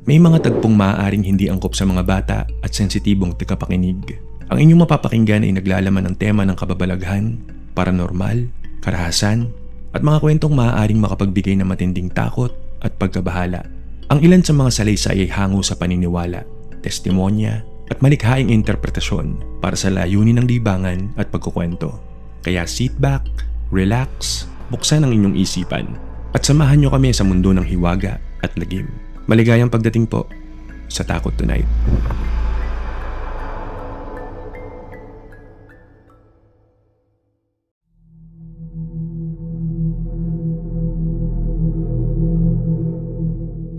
May mga tagpong maaaring hindi angkop sa mga bata at sensitibong tagapakinig. Ang inyong mapapakinggan ay naglalaman ng tema ng kababalaghan, paranormal, karahasan, at mga kwentong maaaring makapagbigay ng matinding takot at pagkabahala. Ang ilan sa mga salaysay ay hango sa paniniwala, testimonya, at malikhaing interpretasyon para sa layunin ng libangan at pagkukwento. Kaya sit back, relax, buksan ang inyong isipan, at samahan nyo kami sa mundo ng hiwaga at lagim. Maligayang pagdating po sa Takot Tonight.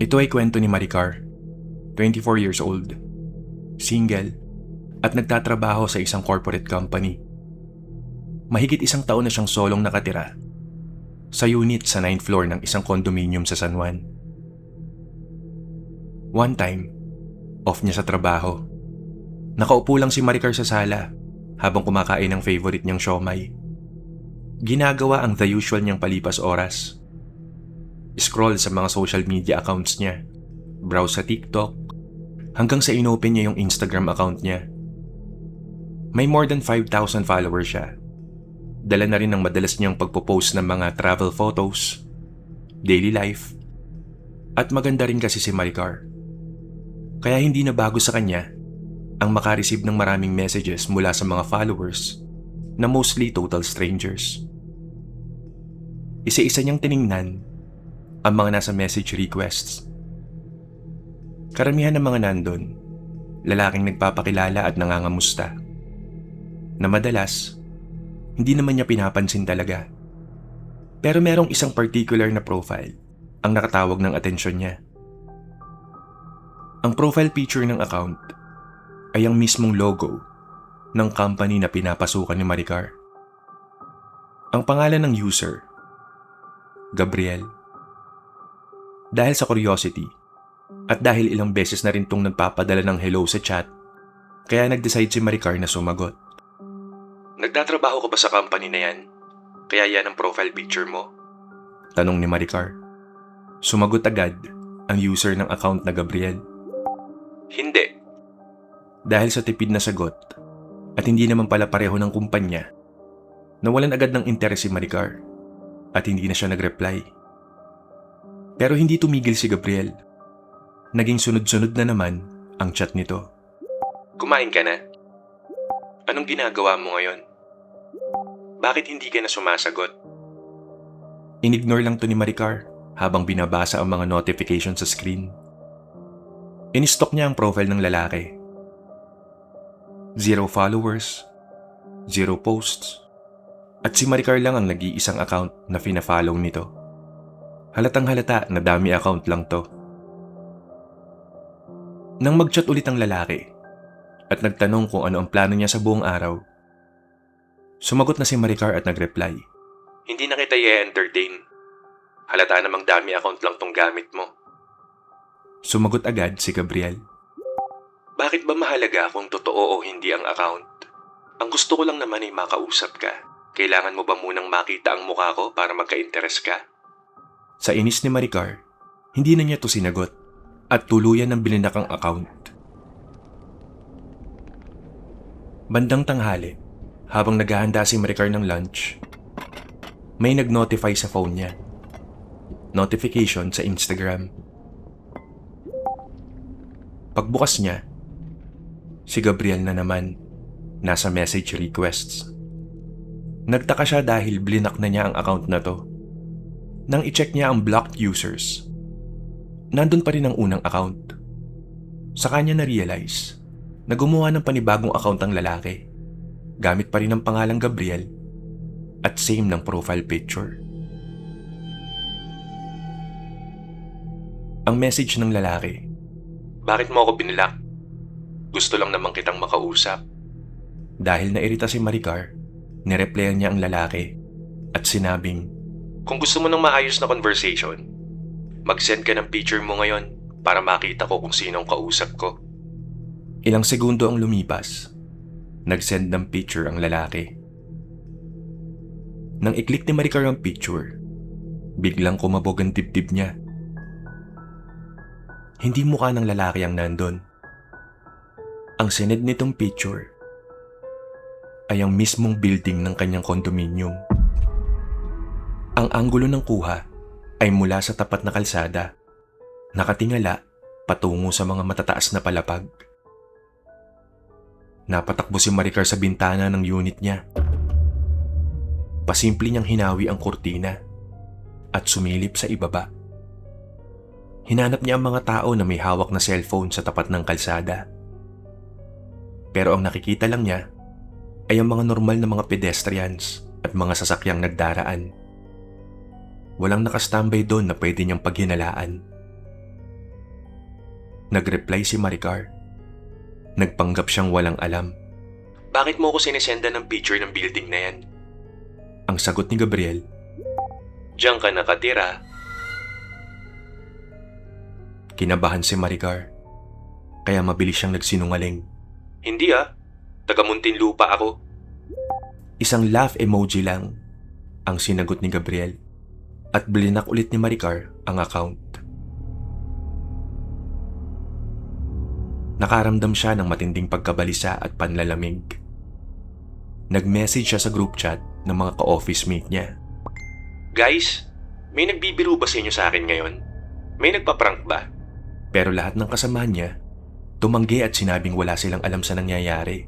Ito ay kwento ni Maricar, 24 years old, single, at nagtatrabaho sa isang corporate company. Mahigit isang taon na siyang solong nakatira sa unit sa 9th floor ng isang condominium sa San Juan. One time, off niya sa trabaho. Nakaupo lang si Maricar sa sala habang kumakain ng favorite niyang siomai. Ginagawa ang the usual niyang palipas oras. Scroll sa mga social media accounts niya, browse sa TikTok, hanggang sa inopen niya yung Instagram account niya. May more than 5,000 followers siya. Dala na rin ng madalas niyang pagpo-post ng mga travel photos, daily life, at maganda rin kasi si Maricar. Kaya hindi na bago sa kanya ang makareceive ng maraming messages mula sa mga followers na mostly total strangers. Isa-isa niyang tiningnan ang mga nasa message requests. Karamihan ng mga nandun, lalaking nagpapakilala at nangangamusta, na madalas, hindi naman niya pinapansin talaga. Pero merong isang particular na profile ang nakatawag ng atensyon niya. Ang profile picture ng account ay ang mismong logo ng company na pinapasukan ni Maricar. Ang pangalan ng user, Gabriel. Dahil sa curiosity at dahil ilang beses na rin tong nagpapadala ng hello sa chat, kaya nag-decide si Maricar na sumagot. "Nagtatrabaho ka ba sa company na yan? Kaya yan ang profile picture mo?" Tanong ni Maricar. Sumagot agad ang user ng account na Gabriel. "Hindi." Dahil sa tipid na sagot at hindi naman pala pareho ng kumpanya, nawalan agad ng interes si Maricar at hindi na siya nag-reply. Pero hindi tumigil si Gabriel. Naging sunod-sunod na naman ang chat nito. "Kumain ka na? Anong ginagawa mo ngayon? Bakit hindi ka na sumasagot?" Inignore lang to ni Maricar habang binabasa ang mga notification sa screen. In-stalk niya ang profile ng lalaki. 0 followers, 0 posts, at si Maricar lang ang nag-iisang account na fina-follow nito. Halatang halata na dami account lang to. Nang mag-chat ulit ang lalaki at nagtanong kung ano ang plano niya sa buong araw, sumagot na si Maricar at nag-reply. "Hindi na kita i-entertain. Halata namang dami account lang tong gamit mo." Sumagot agad si Gabriel. "Bakit ba mahalaga kung totoo o hindi ang account? Ang gusto ko lang naman ay makausap ka. Kailangan mo ba munang makita ang mukha ko para magka-interes ka?" Sa inis ni Maricar, hindi na niya to sinagot at tuluyan ng blinak ang account. Bandang tanghali, habang naghahanda si Maricar ng lunch, may nag-notify sa phone niya. Notification sa Instagram. Pagbukas niya, si Gabriel na naman, nasa message requests. Nagtaka siya dahil blinak na niya ang account na to. Nang i-check niya ang blocked users, nandun pa rin ang unang account. Saka niya na-realize na gumawa ng panibagong account ang lalaki. Gamit pa rin ang pangalang Gabriel at same ng profile picture. Ang message ng lalaki, "Bakit mo ako binlock? Gusto lang naman kitang makausap." Dahil nairita si Maricar, nireplyan niya ang lalaki at sinabing, "Kung gusto mo ng maayos na conversation, mag-send ka ng picture mo ngayon para makita ko kung sino ang kausap ko." Ilang segundo ang lumipas. Nag-send ng picture ang lalaki. Nang i-click ni Maricar ang picture, biglang kumabog ang dibdib niya. Hindi mukha ng lalaki ang nandun. Ang sined nitong picture ay ang mismong building ng kanyang condominium. Ang anggulo ng kuha ay mula sa tapat na kalsada, nakatingala patungo sa mga matataas na palapag. Napatakbo si Maricar sa bintana ng unit niya. Pasimple niyang hinawi ang kurtina at sumilip sa ibaba. Hinanap niya ang mga tao na may hawak na cellphone sa tapat ng kalsada. Pero ang nakikita lang niya ay ang mga normal na mga pedestrians at mga sasakyang nagdaraan. Walang nakastambay doon na pwede niyang paghinalaan. Nag-reply si Maricar. Nagpanggap siyang walang alam. Bakit mo ko sinisenda ng picture ng building na yan? Ang sagot ni Gabriel, diyan ka nakatira. Kinabahan si Maricar, kaya mabilis siyang nagsinungaling. Hindi taga Muntinlupa ako. Isang laugh emoji lang ang sinagot ni Gabriel at blinak ulit ni Maricar ang account. Nakaramdam siya ng matinding pagkabalisa at panlalamig. Nag-message siya sa group chat ng mga ka-office mate niya. Guys, may nagbibiro ba sa inyo sa akin ngayon? May nagpa-prank ba? Pero lahat ng kasamahan niya tumanggi at sinabing wala silang alam sa nangyayari.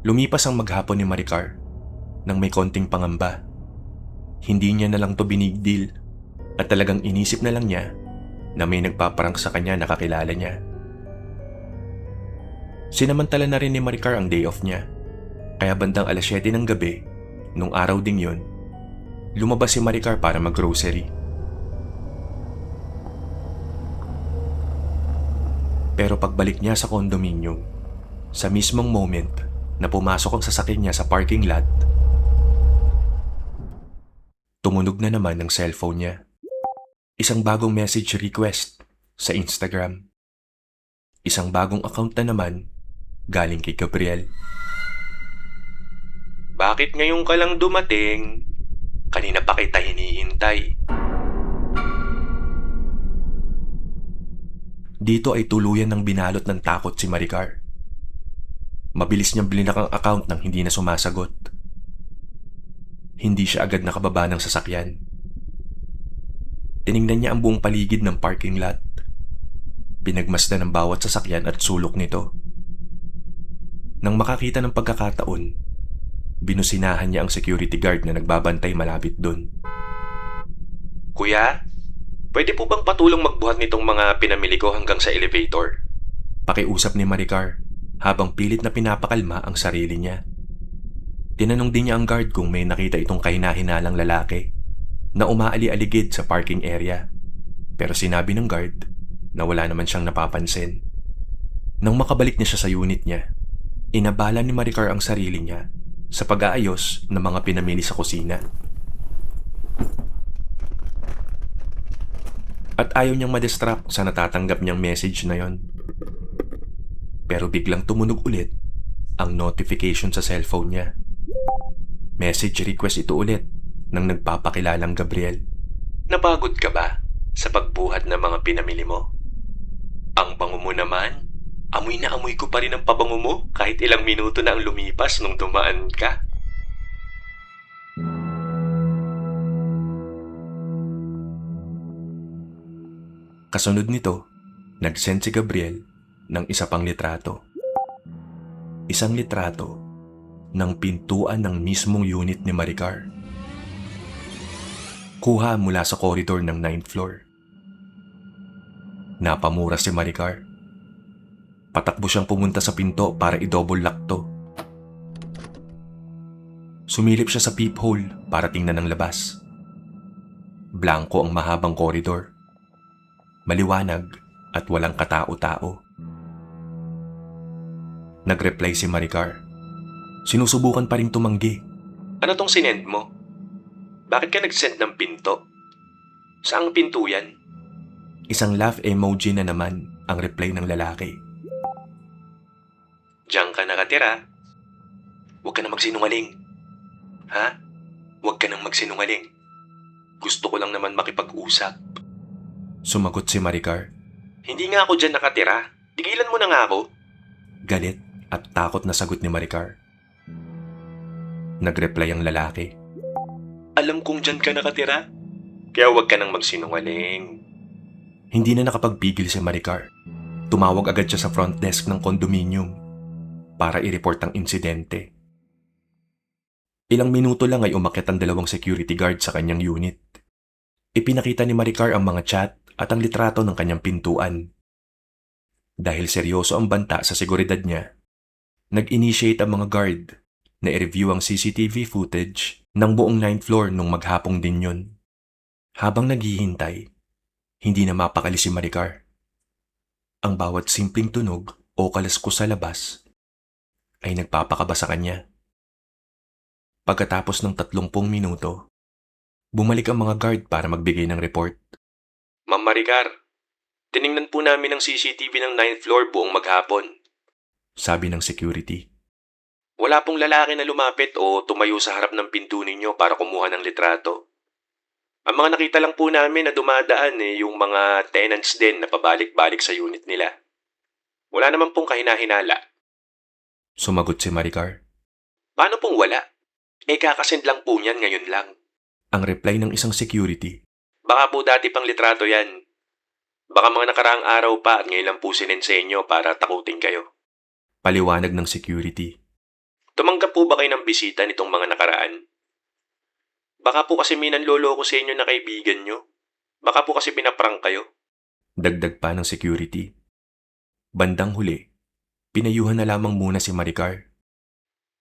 Lumipas ang maghapon ni Maricar nang may konting pangamba. Hindi niya na lang to binigdil at talagang inisip na lang niya na may nagpaparang sa kanya na kakilala niya. Sinamantala na rin ni Maricar ang day off niya, kaya bandang 7:00 ng gabi, nung araw ding yun, lumabas si Maricar para mag-grocery. Pero pagbalik niya sa condominium, sa mismong moment na pumasok ang sasakyan niya sa parking lot, tumunog na naman ang cellphone niya. Isang bagong message request sa Instagram. Isang bagong account na naman galing kay Gabriel. Bakit ngayon ka lang dumating? Kanina pa kita hinihintay. Dito ay tuluyan ng binalot ng takot si Maricar. Mabilis niyang blinak ang account nang hindi na sumasagot. Hindi siya agad nakababa ng sasakyan. Tiningnan niya ang buong paligid ng parking lot. Pinagmasdan ng bawat sasakyan at sulok nito. Nang makakita ng pagkakataon, binusinahan niya ang security guard na nagbabantay malapit doon. Kuya, pwede po bang patulong magbuhat nitong mga pinamili ko hanggang sa elevator? Pakiusap ni Maricar habang pilit na pinapakalma ang sarili niya. Tinanong din niya ang guard kung may nakita itong kahina-hinalang lalaki na umaali-aligid sa parking area. Pero sinabi ng guard na wala naman siyang napapansin. Nang makabalik na siya sa unit niya, inabala ni Maricar ang sarili niya sa pag-aayos ng mga pinamili sa kusina. At ayaw niyang ma-distract sa natatanggap niyang message na yon. Pero biglang tumunog ulit ang notification sa cellphone niya. Message request ito ulit ng nagpapakilalang Gabriel. Napagod ka ba sa pagbuhat ng mga pinamili mo? Ang bango mo naman. Amoy na amoy ko pa rin ang pabango mo kahit ilang minuto na ang lumipas nung dumaan ka. Kasunod nito, nag-send si Gabriel ng isa pang litrato. Isang litrato ng pintuan ng mismong unit ni Maricar. Kuha mula sa koridor ng 9th floor. Napamura si Maricar. Patakbo siyang pumunta sa pinto para i-double lock to. Sumilip siya sa peephole para tingnan ang labas. Blanko ang mahabang koridor. Maliwanag at walang katao-tao. Nag-reply si Maricar. Sinusubukan pa ring tumanggi. Ano tong sinend mo? Bakit ka nag-send ng pinto? Saang pinto yan? Isang laugh emoji na naman ang reply ng lalaki. Diyan ka nakatira. Huwag ka na magsinungaling. Ha? Huwag ka nang magsinungaling. Gusto ko lang naman makipag-usap. Sumagot si Maricar. Hindi nga ako dyan nakatira. Tigilan mo na nga ako. Galit at takot na sagot ni Maricar. Nagreply ang lalaki. Alam kong dyan ka nakatira. Kaya huwag ka nang magsinungaling. Hindi na nakapagpigil si Maricar. Tumawag agad siya sa front desk ng condominium para i-report ang insidente. Ilang minuto lang ay umakyat ang 2 security guard sa kanyang unit. Ipinakita ni Maricar ang mga chat at ang litrato ng kanyang pintuan. Dahil seryoso ang banta sa seguridad niya, nag-initiate ang mga guard na i-review ang CCTV footage ng buong 9th floor nung maghapong din yun. Habang naghihintay, hindi na mapakali si Maricar. Ang bawat simpleng tunog o kalaskus sa labas ay nagpapakaba sa kanya. Pagkatapos ng 30 minuto, bumalik ang mga guard para magbigay ng report. Ma'am Maricar, tiningnan po namin ang CCTV ng 9th floor buong maghapon. Sabi ng security. Wala pong lalaki na lumapit o tumayo sa harap ng pinto ninyo para kumuha ng litrato. Ang mga nakita lang po namin na dumadaan yung mga tenants din na pabalik-balik sa unit nila. Wala naman pong kahinahinala. Sumagot si Maricar. Paano pong wala? Kakasend lang po niyan ngayon lang. Ang reply ng isang security. Baka po dati pang litrato yan. Baka mga nakaraang araw pa at ngayon lang po sinensenyo para takutin kayo. Paliwanag ng security. Tumanggap po ba kayo ng bisita nitong mga nakaraan? Baka po kasi may nanloloko sa inyo na kaibigan nyo. Baka po kasi pinaprank kayo. Dagdag pa ng security. Bandang huli, pinayuhan na lamang muna si Maricar.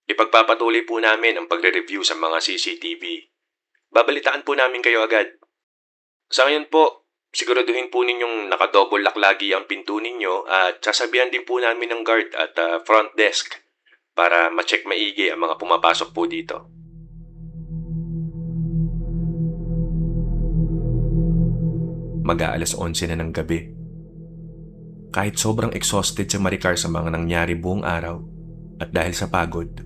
Ipagpapatuloy po namin ang pagre-review sa mga CCTV. Babalitaan po namin kayo agad. Sa ngayon po, siguraduhin po ninyong nakadouble lock lagi ang pinto ninyo at sasabihan din po namin ng guard at front desk para ma-check maigi ang mga pumapasok po dito. Mag-aalas 11 na ng gabi. Kahit sobrang exhausted si Maricar sa mga nangyari buong araw at dahil sa pagod,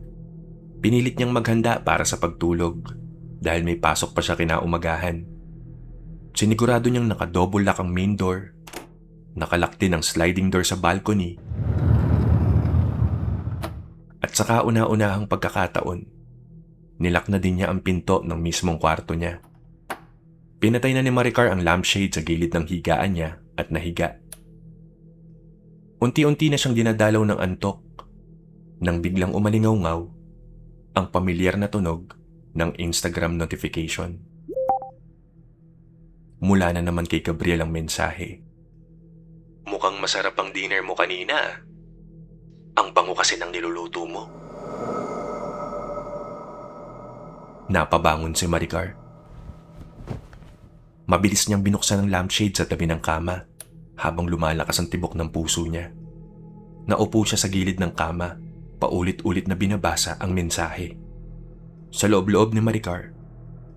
pinilit niyang maghanda para sa pagtulog dahil may pasok pa siya kinaumagahan. Sinigurado niyang nakadouble lock ang main door, nakalak din ang sliding door sa balcony, at sa kauna-unahang pagkakataon, nilak na din niya ang pinto ng mismong kwarto niya. Pinatay na ni Maricar ang lampshade sa gilid ng higaan niya at nahiga. Unti-unti na siyang dinadalaw ng antok nang biglang umalingaw-ngaw ang pamilyar na tunog ng Instagram notification. Mula na naman kay Gabriel ang mensahe. Mukhang masarap ang dinner mo kanina. Ang bango kasi ng niluluto mo. Napabangon si Maricar. Mabilis niyang binuksan ang lampshade sa tabi ng kama habang lumalakas ang tibok ng puso niya. Naupo siya sa gilid ng kama, paulit-ulit na binabasa ang mensahe. Sa loob-loob ni Maricar,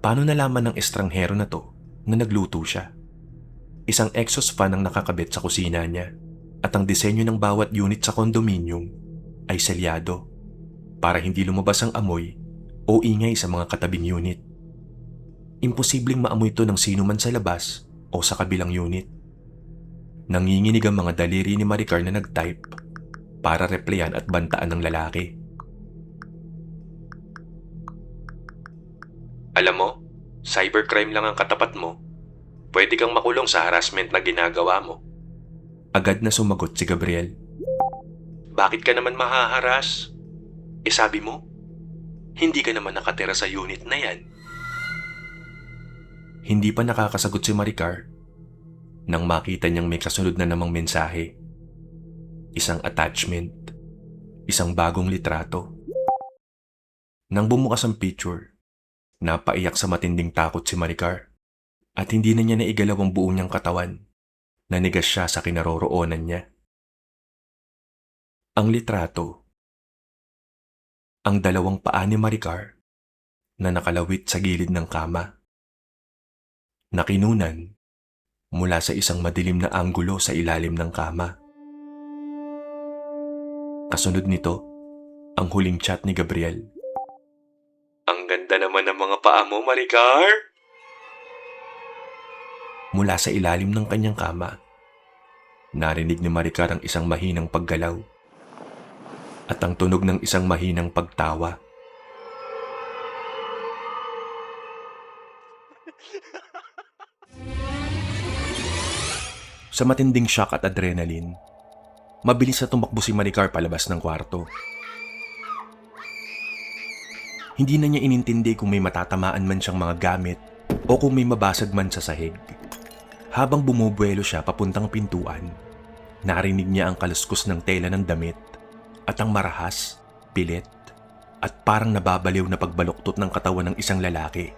paano nalaman ng estranghero na to na nagluto siya? Isang exhaust fan ang nakakabit sa kusina niya at ang disenyo ng bawat unit sa condominium ay selyado para hindi lumabas ang amoy o ingay sa mga katabing unit. Imposibleng maamoy ito ng sino man sa labas o sa kabilang unit. Nanginginig ang mga daliri ni Maricar na nag-type para replyan at bantaan ng lalaki. Alam mo, cybercrime lang ang katapat mo. Pwede kang makulong sa harassment na ginagawa mo. Agad na sumagot si Gabriel. Bakit ka naman mahaharas? Sabi mo, hindi ka naman nakatira sa unit na yan. Hindi pa nakakasagot si Maricar nang makita niyang may kasunod na namang mensahe. Isang attachment, isang bagong litrato. Nang bumukas ang picture, napaiyak sa matinding takot si Maricar at hindi na niya naigalaw ang buo niyang katawan. Nanigas siya sa kinaroroonan niya. Ang litrato, ang 2 paa ni Maricar na nakalawit sa gilid ng kama. Nakinunan mula sa isang madilim na anggulo sa ilalim ng kama. Kasunod nito, ang huling chat ni Gabriel. Ang ganda naman ng mga paa mo, Maricar! Mula sa ilalim ng kanyang kama, narinig ni Maricar ang isang mahinang paggalaw at ang tunog ng isang mahinang pagtawa. Sa matinding shock at adrenaline, mabilis na tumakbo si Maricar palabas ng kwarto. Hindi na niya inintindi kung may matatamaan man siyang mga gamit o kung may mabasag man sa sahig. Habang bumubuelo siya papuntang pintuan, narinig niya ang kaluskos ng tela ng damit at ang marahas, pilit at parang nababaliw na pagbaluktot ng katawan ng isang lalaki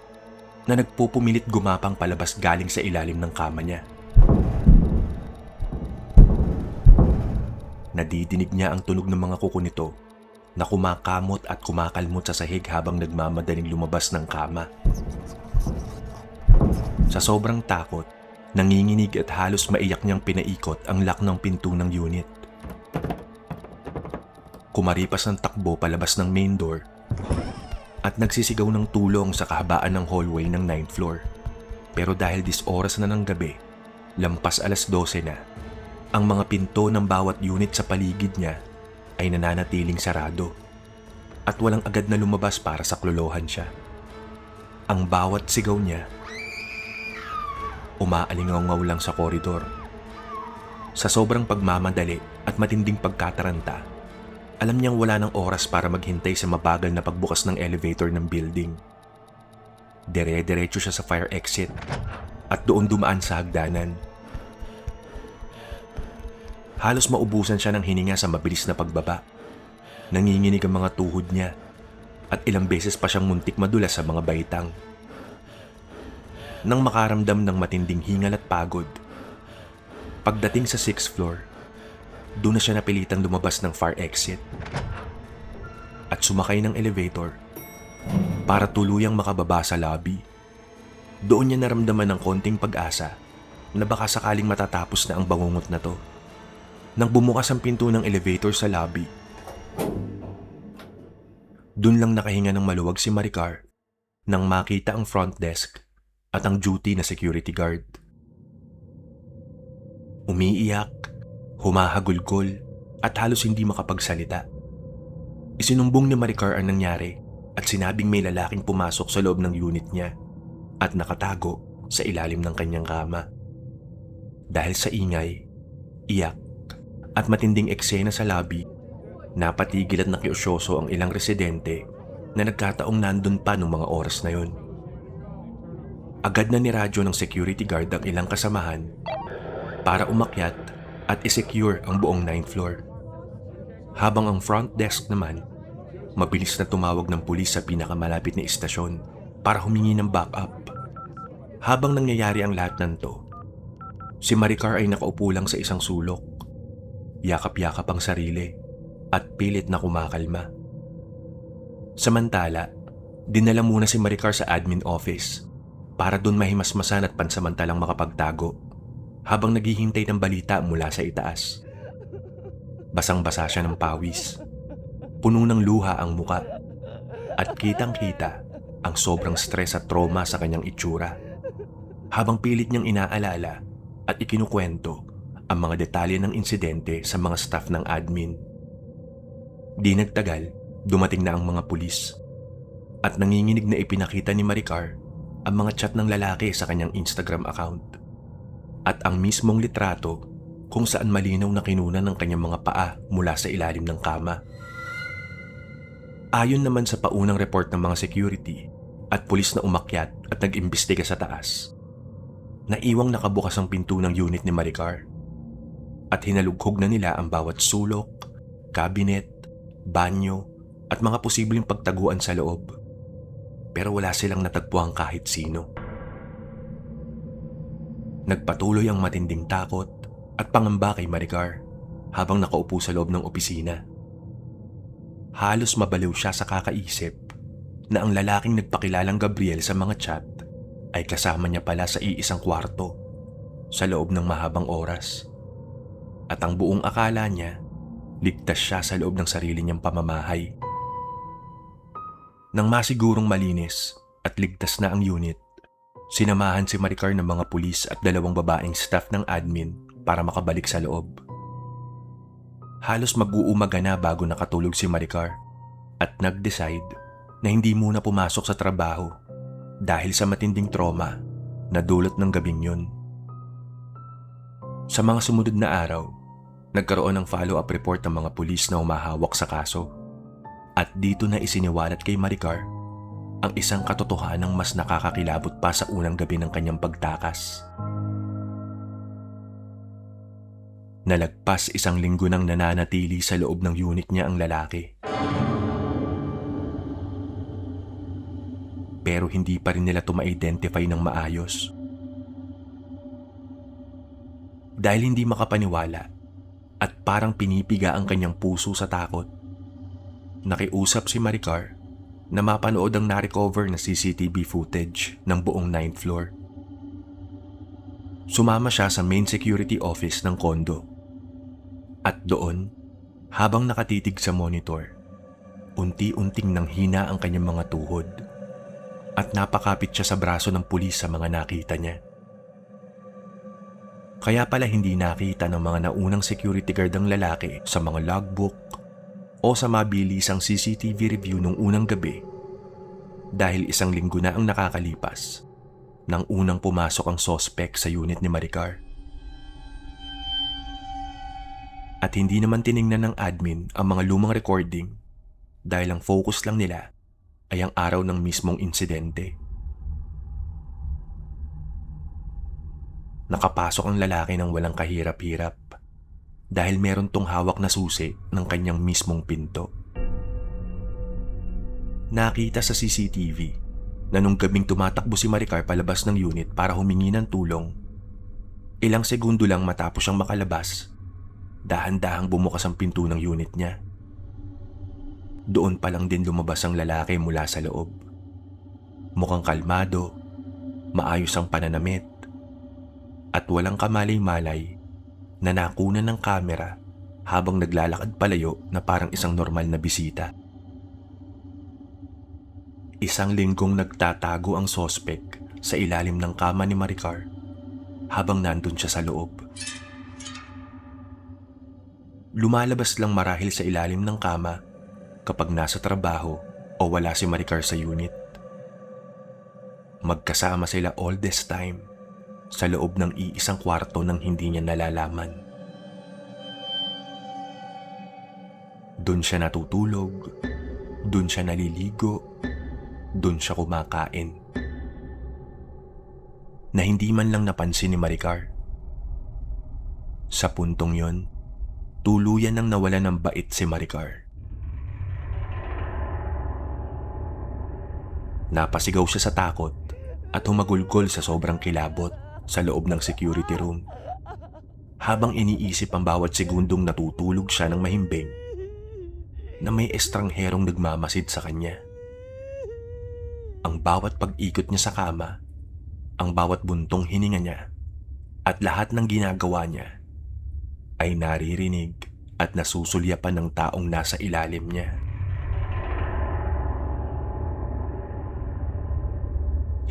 na nagpupumilit gumapang palabas galing sa ilalim ng kama niya. Nadidinig niya ang tunog ng mga kuko nito na kumakamot at kumakalmot sa sahig habang nagmamadaling lumabas ng kama. Sa sobrang takot, nanginginig at halos maiyak niyang pinaikot ang lock ng pinto ng unit. Kumaripas ng takbo palabas ng main door at nagsisigaw ng tulong sa kahabaan ng hallway ng 9th floor. Pero dahil oras na ng gabi, lampas 12:00 na, ang mga pinto ng bawat unit sa paligid niya ay nananatiling sarado at walang agad na lumabas para saklolohan siya. Ang bawat sigaw niya, umaalingaw-ngaw lang sa koridor. Sa sobrang pagmamadali at matinding pagkataranta, alam niyang wala ng oras para maghintay sa mabagal na pagbukas ng elevator ng building. Dire-diretso siya sa fire exit at doon dumaan sa hagdanan. Halos maubusan siya ng hininga sa mabilis na pagbaba. Nanginginig ang mga tuhod niya at ilang beses pa siyang muntik madulas sa mga baitang. Nang makaramdam ng matinding hingal at pagod, pagdating sa 6th floor, doon na siya napilitang lumabas ng fire exit at sumakay ng elevator para tuluyang makababa sa lobby. Doon niya naramdaman ng konting pag-asa na baka sakaling matatapos na ang bangungot na to. Nang bumukas ang pinto ng elevator sa lobby, doon lang nakahinga ng maluwag si Maricar nang makita ang front desk at ang duty na security guard. Umiiyak, humahagulgol at halos hindi makapagsalita. Isinumbong ni Maricar ang nangyari at sinabing may lalaking pumasok sa loob ng unit niya at nakatago sa ilalim ng kanyang kama. Dahil sa ingay, iyak at matinding eksena sa lobby, napatigil at nakiusyoso ang ilang residente na nagkataong nandun pa noong mga oras na yon. Agad na niradyo ng security guard ang ilang kasamahan para umakyat at isecure ang buong 9th floor. Habang ang front desk naman, mabilis na tumawag ng pulis sa pinakamalapit na istasyon para humingi ng backup. Habang nangyayari ang lahat ng to, si Maricar ay nakaupo lang sa isang sulok. Yakap-yakap ang sarili at pilit na kumakalma. Samantala, dinala muna si Maricar sa admin office para doon mahimasmasan at pansamantalang makapagtago habang naghihintay ng balita mula sa itaas. Basang-basa siya ng pawis, puno ng luha ang muka at kitang-kita ang sobrang stress at trauma sa kanyang itsura habang pilit niyang inaalala at ikinukwento ang mga detalye ng insidente sa mga staff ng admin. Di nagtagal, dumating na ang mga pulis at nanginginig na ipinakita ni Maricar ang mga chat ng lalaki sa kanyang Instagram account at ang mismong litrato kung saan malinaw na kinunan ng kanyang mga paa mula sa ilalim ng kama. Ayon naman sa paunang report ng mga security at pulis na umakyat at nag-imbestiga sa taas, naiwang nakabukas ang pinto ng unit ni Maricar at hinalughog na nila ang bawat sulok, cabinet, banyo at mga posibleng pagtaguan sa loob. Pero wala silang natagpuan kahit sino. Nagpatuloy ang matinding takot at pangamba kay Maricar habang nakaupo sa loob ng opisina. Halos mabaliw siya sa kakaisip na ang lalaking nagpakilalang Gabriel sa mga chat ay kasama niya pala sa iisang kwarto sa loob ng mahabang oras. At ang buong akala niya, ligtas siya sa loob ng sarili niyang pamamahay. Nang masigurong malinis at ligtas na ang unit, Sinamahan si Maricar ng mga pulis at 2 babaeng staff ng admin para makabalik sa loob. Halos mag-uumaga na bago nakatulog si Maricar at nag-decide na hindi muna pumasok sa trabaho dahil sa matinding trauma na dulot ng gabing yun. Sa mga sumunod na araw, nagkaroon ng follow-up report ng mga pulis na humahawak sa kaso at dito na isiniwalat kay Maricar ang isang katotohanang mas nakakakilabot pa sa unang gabi ng kanyang pagtakas. Nalagpas 1 linggo nang nananatili sa loob ng unit niya ang lalaki. Pero hindi pa rin nila ito ma-identify ng maayos. Dahil hindi makapaniwala at parang pinipiga ang kanyang puso sa takot, nakiusap si Maricar na mapanood ang na-recover na CCTV footage ng buong 9th floor. Sumama siya sa main security office ng kondo. At doon, habang nakatitig sa monitor, unti-unting nanghina ang kanyang mga tuhod at napakapit siya sa braso ng pulis sa mga nakita niya. Kaya pala hindi nakita ng mga naunang security guard ang lalaki sa mga logbook o sa mabilisang CCTV review nung unang gabi dahil 1 linggo na ang nakakalipas nang unang pumasok ang suspect sa unit ni Maricar. At hindi naman tiningnan ng admin ang mga lumang recording dahil ang focus lang nila ay ang araw ng mismong insidente. Nakapasok ang lalaki ng walang kahirap-hirap dahil meron tong hawak na susi ng kanyang mismong pinto. Nakita sa CCTV na nung gabing tumatakbo si Maricar palabas ng unit para humingi ng tulong, ilang segundo lang matapos siyang makalabas, dahan-dahang bumukas ang pinto ng unit niya. Doon pa lang din lumabas ang lalaki mula sa loob. Mukhang kalmado, maayos ang pananamit, at walang kamalay-malay na nakunan ng kamera habang naglalakad palayo na parang isang normal na bisita. 1 linggong nagtatago ang suspect sa ilalim ng kama ni Maricar habang nandun siya sa loob. Lumalabas lang marahil sa ilalim ng kama kapag nasa trabaho o wala si Maricar sa unit. Magkasama sila all this time sa loob ng iisang kwarto nang hindi niya nalalaman. Doon siya natutulog, doon siya naliligo, doon siya kumakain. Na hindi man lang napansin ni Maricar. Sa puntong yon, tuluyan nang nawala ng bait si Maricar. Napasigaw siya sa takot at humagulgol sa sobrang kilabot sa loob ng security room habang iniisip ang bawat segundong natutulog siya ng mahimbing na may estrangherong nagmamasid sa kanya. Ang bawat pag-ikot niya sa kama, ang bawat buntong hininga niya, at lahat ng ginagawa niya ay naririnig at nasusulyapan ng taong nasa ilalim niya.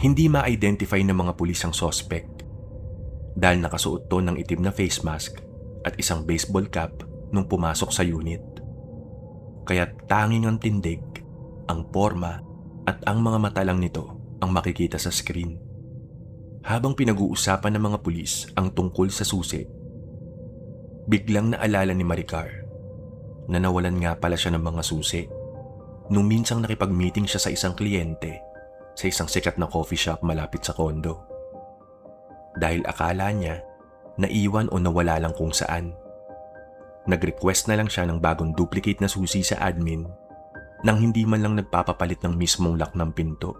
Hindi ma-identify ng mga pulis ang suspect dahil nakasuot to ng itim na face mask at isang baseball cap nung pumasok sa unit. Kaya tanging ang tindig, ang porma at ang mga mata lang nito ang makikita sa screen. Habang pinag-uusapan ng mga pulis ang tungkol sa susi, biglang naalala ni Maricar na nawalan nga pala siya ng mga susi nung minsang nakipag-meeting siya sa isang kliyente sa isang sikat na coffee shop malapit sa kondo. Dahil akala niya naiwan o nawala lang kung saan. Nag-request na lang siya ng bagong duplicate na susi sa admin nang hindi man lang nagpapapalit ng mismong lock ng pinto.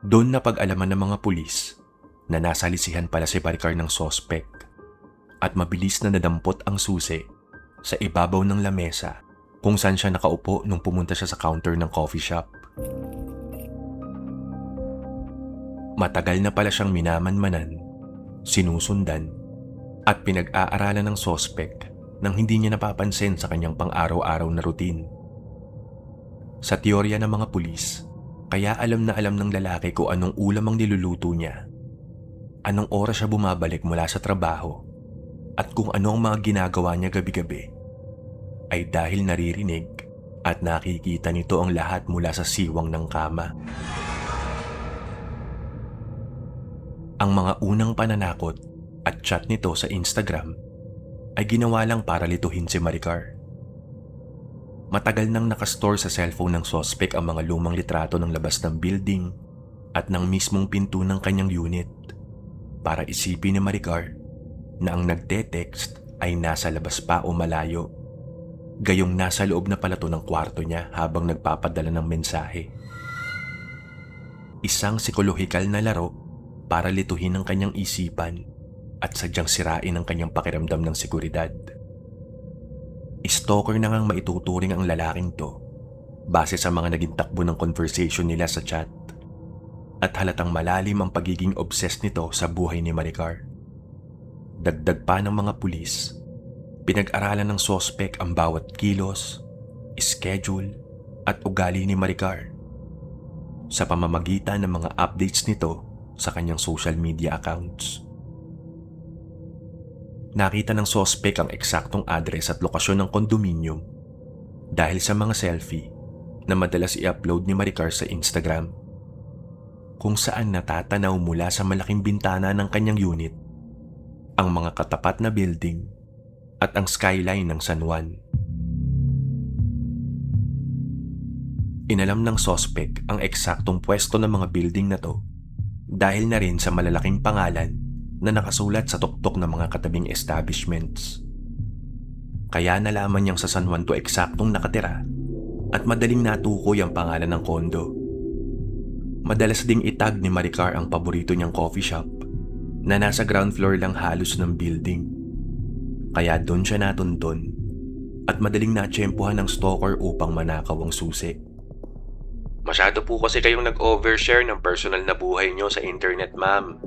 Doon na pag-alaman ng mga pulis na nasa lisihan pala si Maricar ng suspect at mabilis na nadampot ang susi sa ibabaw ng lamesa kung saan siya nakaupo nung pumunta siya sa counter ng coffee shop. Matagal na pala siyang minamanmanan, sinusundan, at pinag-aaralan ng suspect nang hindi niya napapansin sa kanyang pang-araw-araw na routine. Sa teorya ng mga pulis, Kaya alam na alam ng lalaki kung anong ulam ang niluluto niya, anong oras siya bumabalik mula sa trabaho, at kung ano ang mga ginagawa niya gabi-gabi. Ay dahil naririnig at nakikita nito ang lahat mula sa siwang ng kama. Ang mga unang pananakot at chat nito sa Instagram ay ginawa lang para lituhin si Maricar. Matagal nang nakastore sa cellphone ng suspect ang mga lumang litrato ng labas ng building at ng mismong pinto ng kanyang unit para isipin ni Maricar na ang nagte-text ay nasa labas pa o malayo, gayong nasa loob na pala to ng kwarto niya habang nagpapadala ng mensahe. Isang psikolohikal na laro para lituhin ang kanyang isipan at sadyang sirain ang kanyang pakiramdam ng seguridad. Stalker na ngang maituturing ang lalaking to base sa mga naging takbo ng conversation nila sa chat, at halatang malalim ang pagiging obsessed nito sa buhay ni Maricar. Dagdag pa ng mga pulis, pinag-aralan ng suspect ang bawat kilos, schedule at ugali ni Maricar sa pamamagitan ng mga updates nito sa kanyang social media accounts. Nakita ng suspect ang eksaktong address at lokasyon ng kondominium dahil sa mga selfie na madalas i-upload ni Maricar sa Instagram, kung saan natatanaw mula sa malaking bintana ng kanyang unit ang mga katapat na building at ang skyline ng San Juan. Inalam ng suspect ang eksaktong pwesto ng mga building na to dahil na rin sa malalaking pangalan na nakasulat sa tuktok ng mga katabing establishments. Kaya nalaman niyang sa San Juan to eksaktong nakatira at madaling natukoy ang pangalan ng kondo. Madalas ding itag ni Maricar ang paborito niyang coffee shop na nasa ground floor lang halos ng building. Kaya doon siya natunton at madaling natsyempohan ng stalker upang manakaw ang susi. Masyado po kasi kayong nag-overshare ng personal na buhay niyo sa internet, ma'am.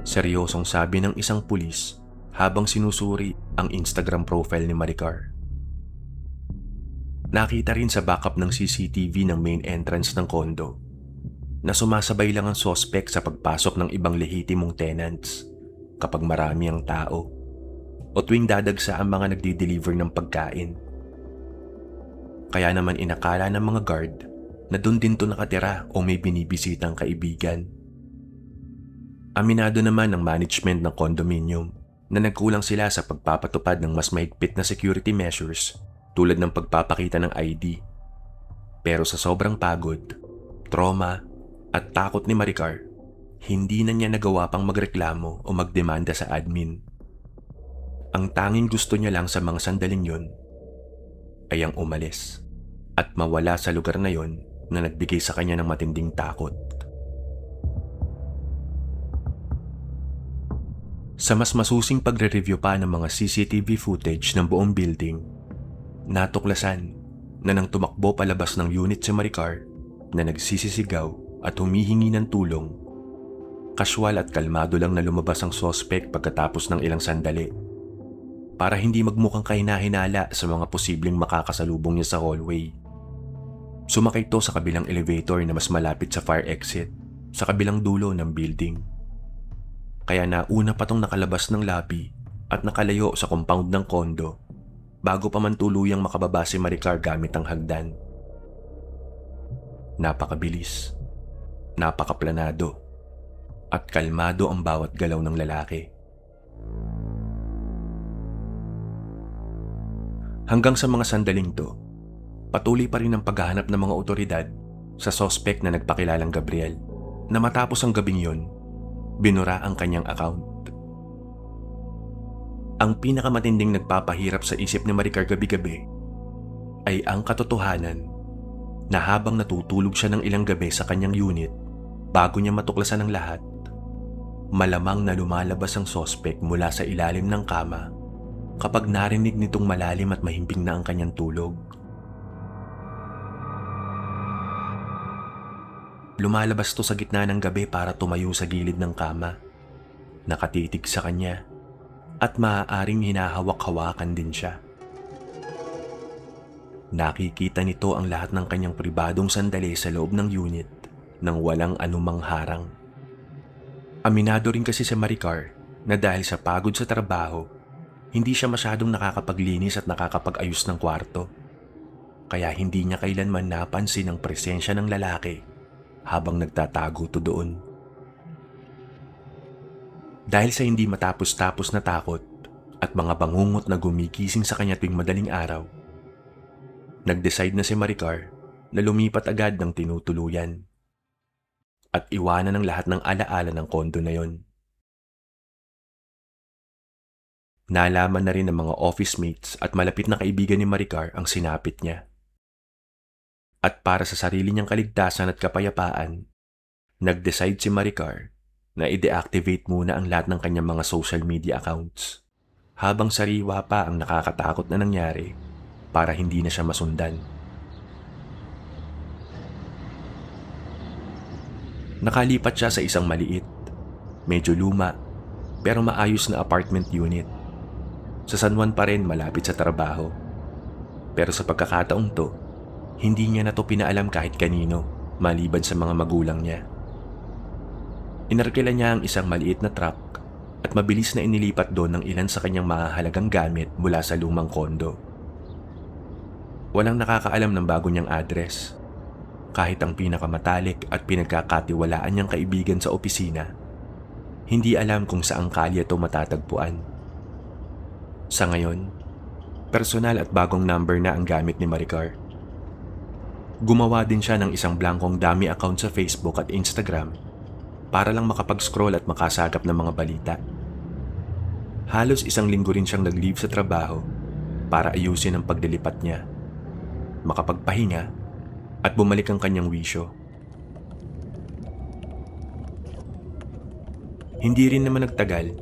Seryosong sabi ng isang pulis habang sinusuri ang Instagram profile ni Maricar. Nakita rin sa backup ng CCTV ng main entrance ng kondo na sumasabay lang ang suspect sa pagpasok ng ibang lehitimong tenants kapag marami ang tao o tuwing dadagsa ang mga nagdi-deliver ng pagkain. Kaya naman inakala ng mga guard na doon din to nakatira o may binibisitang kaibigan. Aminado naman ng management ng condominium na nagkulang sila sa pagpapatupad ng mas mahigpit na security measures tulad ng pagpapakita ng ID. Pero sa sobrang pagod, trauma at takot ni Maricar, hindi na niya nagawa pang magreklamo o magdemanda sa admin. Ang tanging gusto niya lang sa mga sandaling yon ay ang umalis at mawala sa lugar na yon na nagbigay sa kanya ng matinding takot. Sa mas masusing pagre-review pa ng mga CCTV footage ng buong building, natuklasan na nang tumakbo palabas ng unit si Maricar na nagsisisigaw at humihingi ng tulong, kasyual at kalmado lang na lumabas ang suspect pagkatapos ng ilang sandali para hindi magmukhang kahina-hinala sa mga posibleng makakasalubong niya sa hallway. Sumakay ito sa kabilang elevator na mas malapit sa fire exit sa kabilang dulo ng building. Kaya nauna pa tong nakalabas ng lobby at nakalayo sa compound ng kondo bago pa man tuluyang makababa si Maricar gamit ang hagdan. Napakabilis, napakaplanado, at kalmado ang bawat galaw ng lalaki. Hanggang sa mga sandaling to, patuloy pa rin ang paghahanap ng mga otoridad sa suspect na nagpakilalang Gabriel na matapos ang gabing yon, binura ang kanyang account. Ang pinakamatinding nagpapahirap sa isip ni Maricar gabi-gabi ay ang katotohanan na habang natutulog siya ng ilang gabi sa kanyang unit bago niya matuklasan ang lahat, malamang na lumalabas ang suspect mula sa ilalim ng kama kapag narinig nitong malalim at mahimbing na ang kanyang tulog. Lumalabas to sa gitna ng gabi para tumayo sa gilid ng kama, nakatitig sa kanya, at maaaring hinahawak-hawakan din siya. Nakikita nito ang lahat ng kanyang pribadong sandali sa loob ng unit nang walang anumang harang. Aminado rin kasi si Maricar na dahil sa pagod sa trabaho, hindi siya masyadong nakakapaglinis at nakakapag-ayos ng kwarto. Kaya hindi niya kailanman napansin ang presensya ng lalaki habang nagtatago to doon. Dahil sa hindi matapos-tapos na takot at mga bangungot na gumigising sa kanya tuwing madaling araw, nag-decide na si Maricar na lumipat agad ng tinutuluyan at iwanan ang lahat ng alaala ng kondo na yon. Nalaman na rin ng mga office mates at malapit na kaibigan ni Maricar ang sinapit niya. At para sa sarili niyang kaligtasan at kapayapaan, nag-decide si Maricar na i-deactivate muna ang lahat ng kanyang mga social media accounts habang sariwa pa ang nakakatakot na nangyari para hindi na siya masundan. Nakalipat siya sa isang maliit, medyo luma, pero maayos na apartment unit. Sa San Juan pa rin malapit sa trabaho. Pero sa pagkakataong to, hindi niya na to pinaalam kahit kanino maliban sa mga magulang niya. Inarkila niya ang isang maliit na truck at mabilis na inilipat doon ng ilan sa kanyang mahalagang gamit mula sa lumang kondo. Walang nakakaalam ng bago niyang address. Kahit ang pinakamatalik at pinagkakatiwalaan niyang kaibigan sa opisina, hindi alam kung saang kalye ito matatagpuan. Sa ngayon, personal at bagong number na ang gamit ni Maricar. Gumawa din siya ng isang blankong dummy account sa Facebook at Instagram para lang makapag-scroll at makasagap ng mga balita. Halos isang linggo rin siyang nag-leave sa trabaho para ayusin ang paglilipat niya, makapagpahinga at bumalik ang kanyang wisyo. Hindi rin naman nagtagal,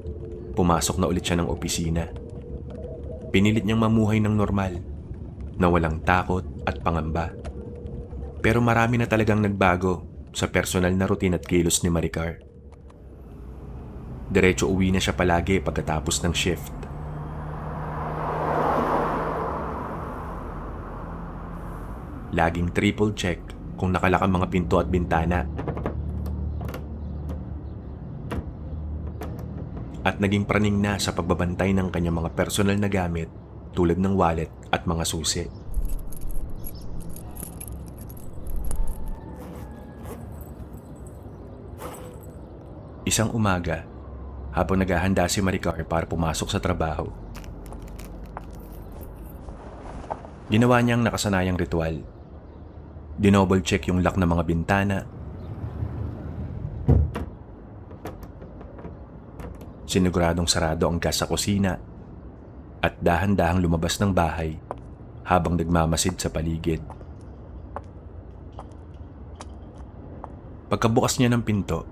pumasok na ulit siya ng opisina. Pinilit niyang mamuhay ng normal, na walang takot at pangamba. Pero marami na talagang nagbago sa personal na routine at kilos ni Maricar. Diretso uwi na siya palagi pagkatapos ng shift. Laging triple check kung nakalak ang mga pinto at bintana. At naging praning na sa pagbabantay ng kanyang mga personal na gamit tulad ng wallet at mga susi. Isang umaga, habang naghahanda si Maricar para pumasok sa trabaho, ginawa niyang nakasanayang ritual. Dinouble check yung lock ng mga bintana. Siniguradong sarado ang gas sa kusina at dahan-dahang lumabas ng bahay habang nagmamasid sa paligid. Pagkabukas niya ng pinto,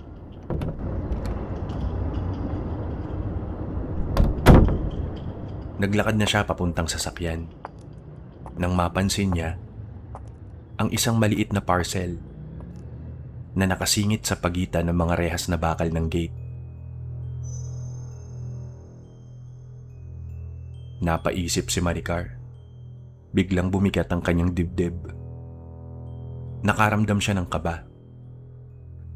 naglakad na siya papuntang sasakyan. Nang mapansin niya ang isang maliit na parcel na nakasingit sa pagitan ng mga rehas na bakal ng gate. Napaisip si Maricar. Biglang bumigat ang kanyang dibdib. Nakaramdam siya ng kaba.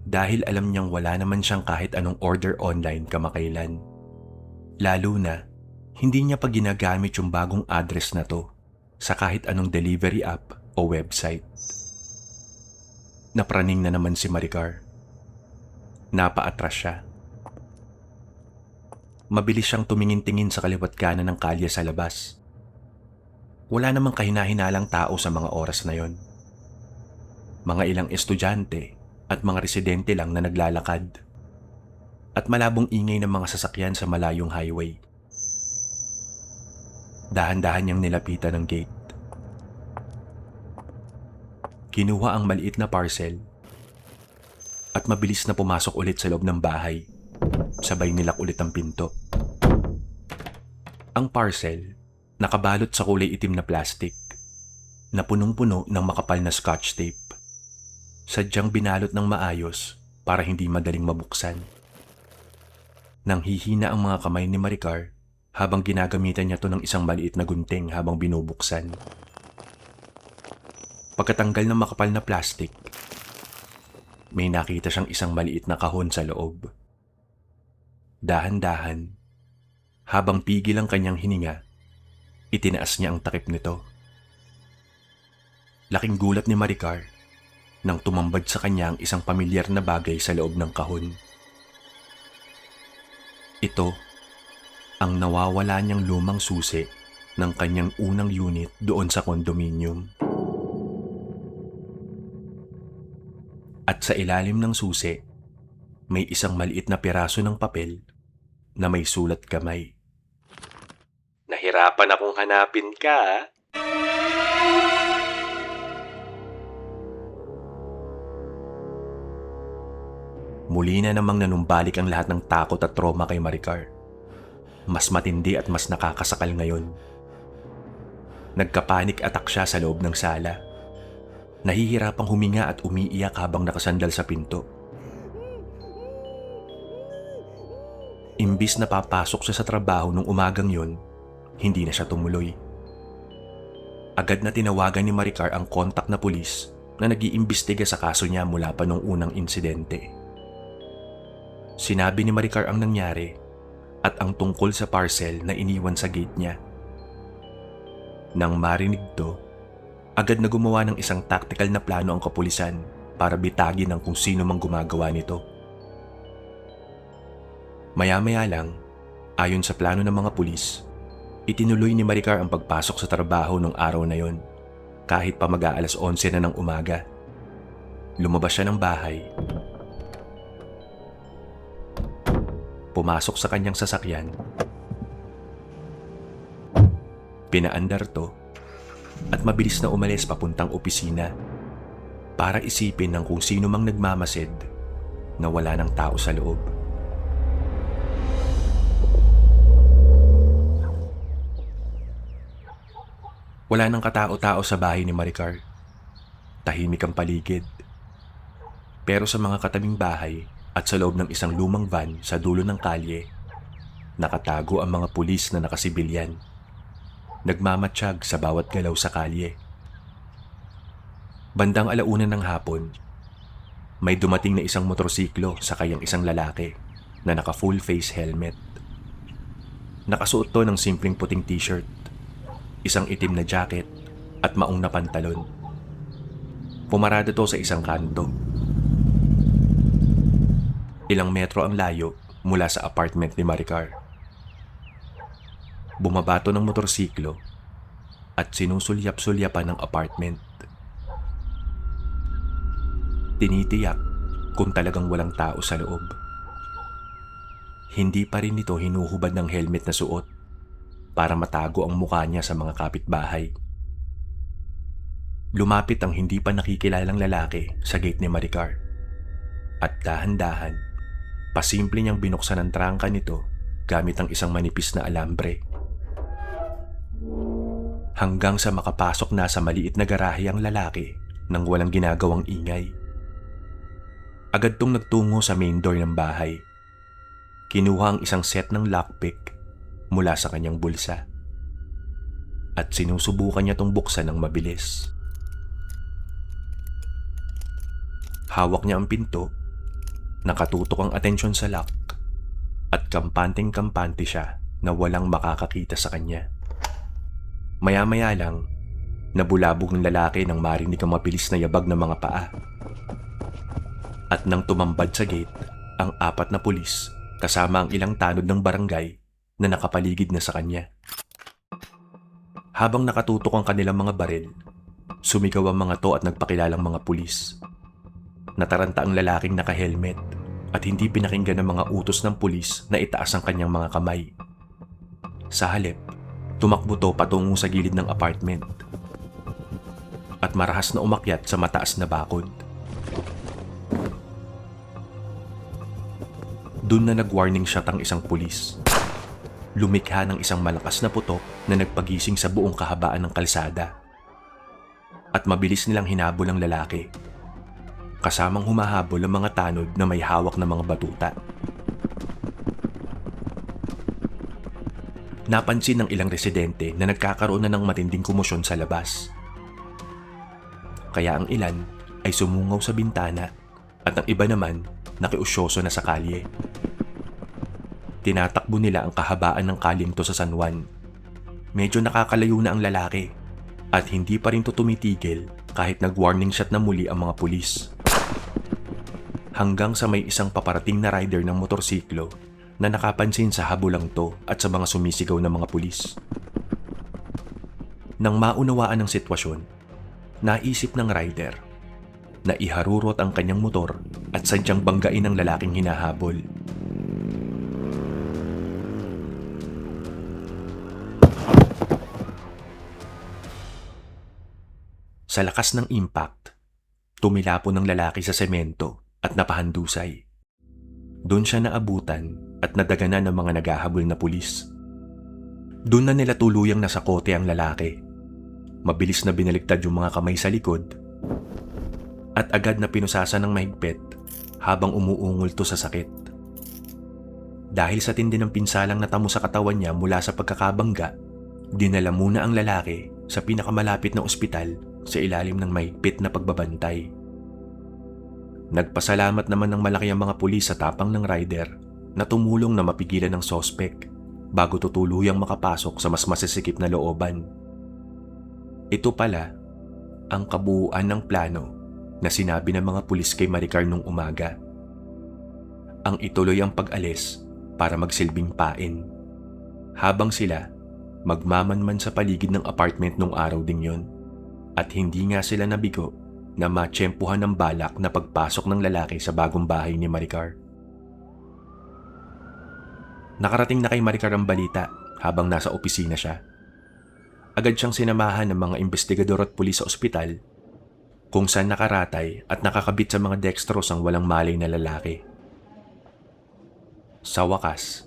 Dahil alam niyang wala naman siyang kahit anong order online kamakailan. Lalo na, hindi niya pa ginagamit yung bagong address na to sa kahit anong delivery app o website. Napraning na naman si Maricar. Napaatras siya. Mabilis siyang tumingin-tingin sa kaliwat kanan ng kalye sa labas. Wala namang kahina-hinalang tao sa mga oras na yon. Mga ilang estudyante at mga residente lang na naglalakad. At malabong ingay ng mga sasakyan sa malayong highway. Dahan-dahan niyang nilapitan ang gate. Kinuha ang maliit na parcel at mabilis na pumasok ulit sa loob ng bahay. Sabay nilak ulit ang pinto. Ang parcel, nakabalot sa kulay itim na plastic, na punong-puno ng makapal na scotch tape. Sadyang binalot ng maayos para hindi madaling mabuksan. Nang hihina ang mga kamay ni Maricar habang ginagamitan niya to ng isang maliit na gunting habang binubuksan. Pagkatanggal ng makapal na plastic, may nakita siyang isang maliit na kahon sa loob. Dahan-dahan, habang pigil ang kanyang hininga, itinaas niya ang takip nito. Laking gulat ni Maricar nang tumambad sa kanya ang isang pamilyar na bagay sa loob ng kahon. Ito ang nawawala niyang lumang susi ng kanyang unang unit doon sa condominium. At sa ilalim ng susi, may isang maliit na piraso ng papel na may sulat kamay. Nahirapan akong hanapin ka. Muli na namang nanumbalik ang lahat ng takot at trauma kay Maricar. Mas matindi at mas nakakasakal ngayon. Nagka-panic attack siya sa loob ng sala. Nahihirapang huminga at umiiyak habang nakasandal sa pinto. Imbis na papasok siya sa trabaho nung umagang yon, hindi na siya tumuloy. Agad na tinawagan ni Maricar ang kontak na pulis na nag-iimbestiga sa kaso niya mula pa nung unang insidente. Sinabi ni Maricar ang nangyari at ang tungkol sa parcel na iniwan sa gate niya. Nang marinig to, agad na gumawa ng isang tactical na plano ang kapulisan para bitagin ang kung sino mang gumagawa nito. Maya-maya lang, ayon sa plano ng mga pulis, itinuloy ni Maricar ang pagpasok sa trabaho nung araw na yon, kahit pa mag-aalas 11 na ng umaga. Lumabas siya ng bahay. Pumasok sa kanyang sasakyan. Pinaandar to at mabilis na umalis papuntang opisina para isipin ng kung sino mang nagmamasid na wala ng tao sa loob. Wala nang katao-tao sa bahay ni Maricar. Tahimik ang paligid. Pero sa mga katabing bahay at sa loob ng isang lumang van sa dulo ng kalye, nakatago ang mga pulis na nakasibilyan. Nagmamatsyag sa bawat galaw sa kalye. Bandang 1:00 ng hapon, may dumating na isang motorsiklo sa kayang isang lalaki na naka full face helmet. Nakasuot to ng simpleng puting t-shirt, isang itim na jacket at maong na pantalon. Pumarada to sa isang kanto. Ilang metro ang layo mula sa apartment ni Maricar. Bumabato ng motorsiklo at sinusulyap-sulyapan ng apartment. Tinitiyak kung talagang walang tao sa loob. Hindi pa rin ito hinuhubad ng helmet na suot para matago ang mukha niya sa mga kapitbahay. Lumapit ang hindi pa nakikilalang lalaki sa gate ni Maricar at dahan-dahan, pasimple niyang binuksan ang trangka nito gamit ang isang manipis na alambre. Hanggang sa makapasok na sa maliit na garahe ang lalaki nang walang ginagawang ingay. Agad tong nagtungo sa main door ng bahay. Kinuha ang isang set ng lockpick mula sa kanyang bulsa at sinusubukan niya tong buksan ng mabilis. Hawak niya ang pinto, nakatutok ang atensyon sa lock at kampanteng-kampante siya na walang makakakita sa kanya. Maya-maya lang, nabulabog ng lalaki nang marinig ang mabilis na yabag ng mga paa. At nang tumambad sa gate, ang 4 na pulis kasama ang ilang tanod ng barangay na nakapaligid na sa kanya. Habang nakatutok ang kanilang mga baril, sumigaw ang mga to at nagpakilalang mga pulis. Nataranta ang lalaking naka-helmet at hindi pinakinggan ng mga utos ng pulis na itaas ang kanyang mga kamay. Sa halip, tumakbo to patungo sa gilid ng apartment at marahas na umakyat sa mataas na bakod. Doon na nag-warning shot ang isang pulis. Lumikha ng isang malakas na putok na nagpagising sa buong kahabaan ng kalsada. At mabilis nilang hinabol ang lalaki. Kasamang humahabol ang mga tanod na may hawak na mga batuta. Napansin ng ilang residente na nagkakaroon na ng matinding komosyon sa labas. kaya ang ilan ay sumungaw sa bintana at ang iba naman nakiusyoso na sa kalye. Tinatakbo nila ang kahabaan ng kalyeng to sa San Juan. Medyo nakakalayo na ang lalaki at hindi pa rin to tumitigil kahit nag-warning shot na muli ang mga pulis. Hanggang sa may isang paparating na rider ng motorsiklo na nakapansin sa habulang to at sa mga sumisigaw na mga pulis. Nang maunawaan ang sitwasyon, naisip ng rider na iharurot ang kanyang motor at sadyang banggain ang lalaking hinahabol. Sa lakas ng impact, tumilapon ng lalaki sa semento at napahandusay. Doon siya naabutan at nadaganan ng mga naghahabol na pulis. Doon na nila tuluyang nasakote ang lalaki. Mabilis na binaligtad yung mga kamay sa likod at agad na pinusasa ng mahigpit habang umuungol to sa sakit. Dahil sa tindi ng pinsalang natamo sa katawan niya mula sa pagkakabangga, dinala muna ang lalaki sa pinakamalapit na ospital sa ilalim ng mahigpit na pagbabantay. Nagpasalamat naman ng malaki ang mga pulis sa tapang ng rider na tumulong na mapigilan ng sospek bago tutuluyang makapasok sa mas masisikip na looban. Ito pala ang kabuuan ng plano na sinabi ng mga pulis kay Maricar nung umaga. Ang ituloy ang pag-alis para magsilbing pain. Habang sila magmamanman sa paligid ng apartment nung araw ding yon. At hindi nga sila nabigo na matsyempuhan ng balak na pagpasok ng lalaki sa bagong bahay ni Maricar. Nakarating na kay Maricar ang balita habang nasa opisina siya. Agad siyang sinamahan ng mga investigador at pulis sa ospital kung saan nakaratay at nakakabit sa mga dextrose ang walang malay na lalaki. Sa wakas,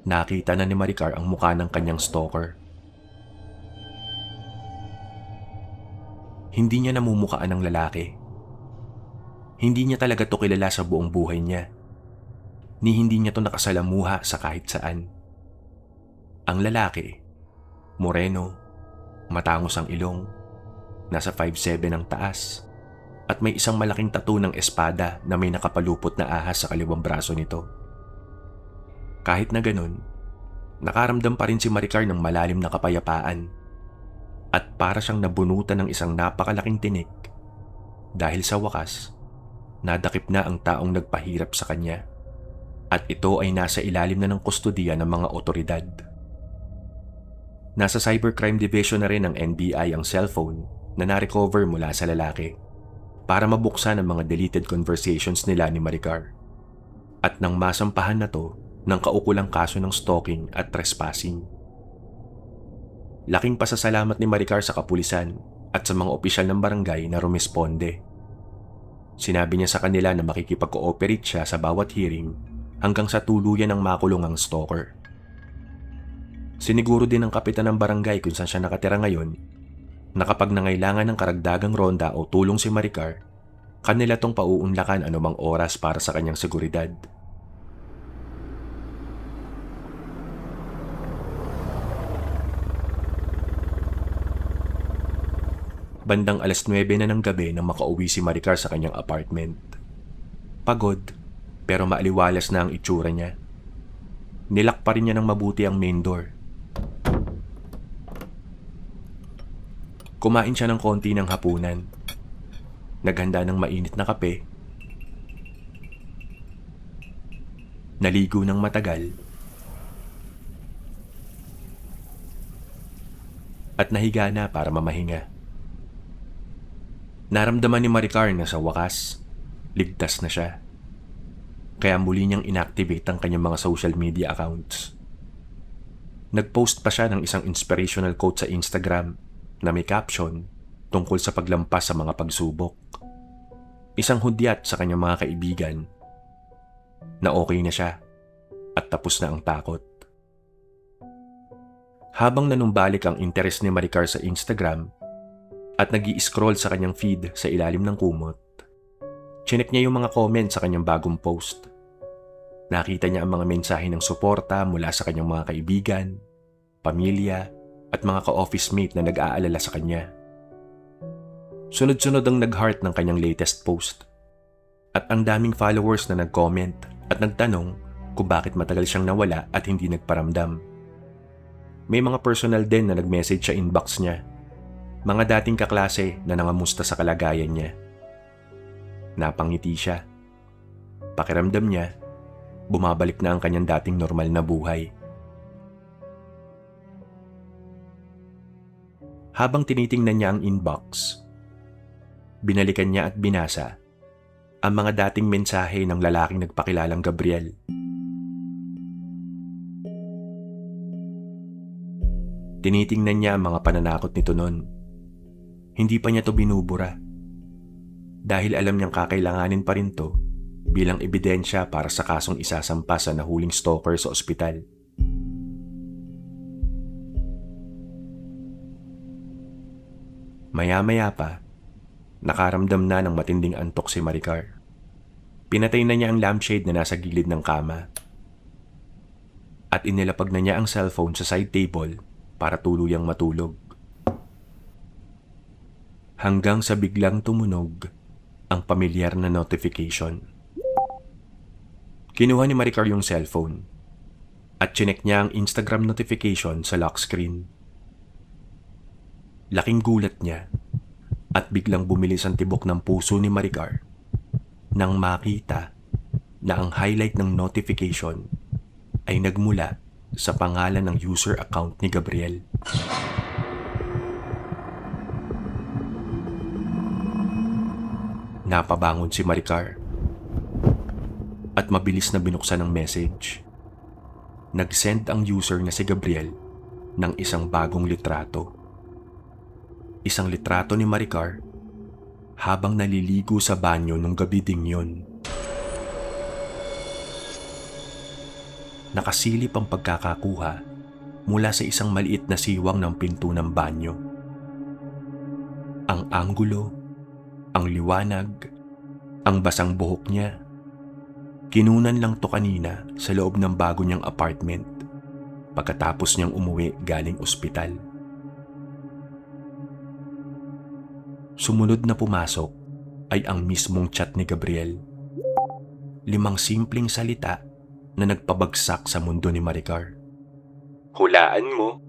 nakita na ni Maricar ang mukha ng kanyang stalker. Hindi niya namumukhaan ng lalaki. Hindi niya talaga to kilala sa buong buhay niya. Ni hindi niya to nakasalamuha sa kahit saan. Ang lalaki, moreno, matangos ang ilong, nasa 5'7" ang taas, at may isang malaking tattoo ng espada na may nakapalupot na ahas sa kaliwang braso nito. Kahit na ganun, nakaramdam pa rin si Maricar ng malalim na kapayapaan at para siyang nabunutan ng isang napakalaking tinik dahil sa wakas, nadakip na ang taong nagpahirap sa kanya at ito ay nasa ilalim na ng kustudiya ng mga otoridad. Nasa Cybercrime Division na rin ng NBI ang cellphone na na-recover mula sa lalaki para mabuksan ang mga deleted conversations nila ni Maricar. At nang masampahan na to ng kaukulang kaso ng stalking at trespassing. Laking pasasalamat ni Maricar sa kapulisan at sa mga opisyal ng barangay na rumisponde. Sinabi niya sa kanila na makikipag-cooperate siya sa bawat hearing hanggang sa tuluyan ng makulong ang stalker. Siniguro din ng kapitan ng barangay kung saan siya nakatira ngayon na kapag nangailangan ng karagdagang ronda o tulong si Maricar, kanila tong pauunlakan anumang oras para sa kanyang seguridad. Bandang 9:00 na ng gabi nang makauwi si Maricar sa kanyang apartment. Pagod, pero maaliwalas na ang itsura niya. Nilak pa rin niya ng mabuti ang main door. Kumain siya ng konti ng hapunan. Naghanda ng mainit na kape. Naligo ng matagal. At nahiga na para mamahinga. Naramdaman ni Maricar na sa wakas, ligtas na siya. Kaya muli niyang inactivate ang kanyang mga social media accounts. Nag-post pa siya ng isang inspirational quote sa Instagram na may caption tungkol sa paglampas sa mga pagsubok. Isang hudyat sa kanyang mga kaibigan na okay na siya at tapos na ang takot. Habang nanumbalik ang interes ni Maricar sa Instagram at nag-i-scroll sa kanyang feed sa ilalim ng kumot, chinek niya yung mga comment sa kanyang bagong post. Nakita niya ang mga mensahe ng suporta mula sa kanyang mga kaibigan, pamilya, at mga ka-office mate na nag-aalala sa kanya. Sunod-sunod ang nag-heart ng kanyang latest post. At ang daming followers na nag-comment at nagtanong kung bakit matagal siyang nawala at hindi nagparamdam. May mga personal din na nag-message sa inbox niya. Mga dating kaklase na nangamusta sa kalagayan niya. Napangiti siya. Pakiramdam niya, bumabalik na ang kanyang dating normal na buhay. Habang tinitingnan niya ang inbox, binalikan niya at binasa ang mga dating mensahe ng lalaking nagpakilalang Gabriel. Tinitingnan niya ang mga pananakot nito noon. Hindi pa niya to binubura. Dahil alam niyang kakailanganin pa rin to bilang ebidensya para sa kasong isasampa sa nahuling stalker sa ospital. Maya-maya pa, nakaramdam na ng matinding antok si Maricar. Pinatay na niya ang lampshade na nasa gilid ng kama. At inilapag na niya ang cellphone sa side table para tuluyang matulog. Hanggang sa biglang tumunog ang pamilyar na notification. Kinuha ni Maricar yung cellphone at chinek niya ang Instagram notification sa lock screen. Laking gulat niya at biglang bumilis ang tibok ng puso ni Maricar nang makita na ang highlight ng notification ay nagmula sa pangalan ng user account ni Gabriel. Napabangon si Maricar at mabilis na binuksan ang message. Nag-send ang user na si Gabriel ng isang bagong litrato. Isang litrato ni Maricar habang naliligo sa banyo nung gabi ding yun. Nakasilip ang pagkakakuha mula sa isang maliit na siwang ng pinto ng banyo. Ang anggulo, ang liwanag, ang basang buhok niya. Kinunan lang to kanina sa loob ng bago niyang apartment pagkatapos niyang umuwi galing ospital. Sumunod na pumasok ay ang mismong chat ni Gabriel. 5 simpleng salita na nagpabagsak sa mundo ni Maricar. Hulaan mo,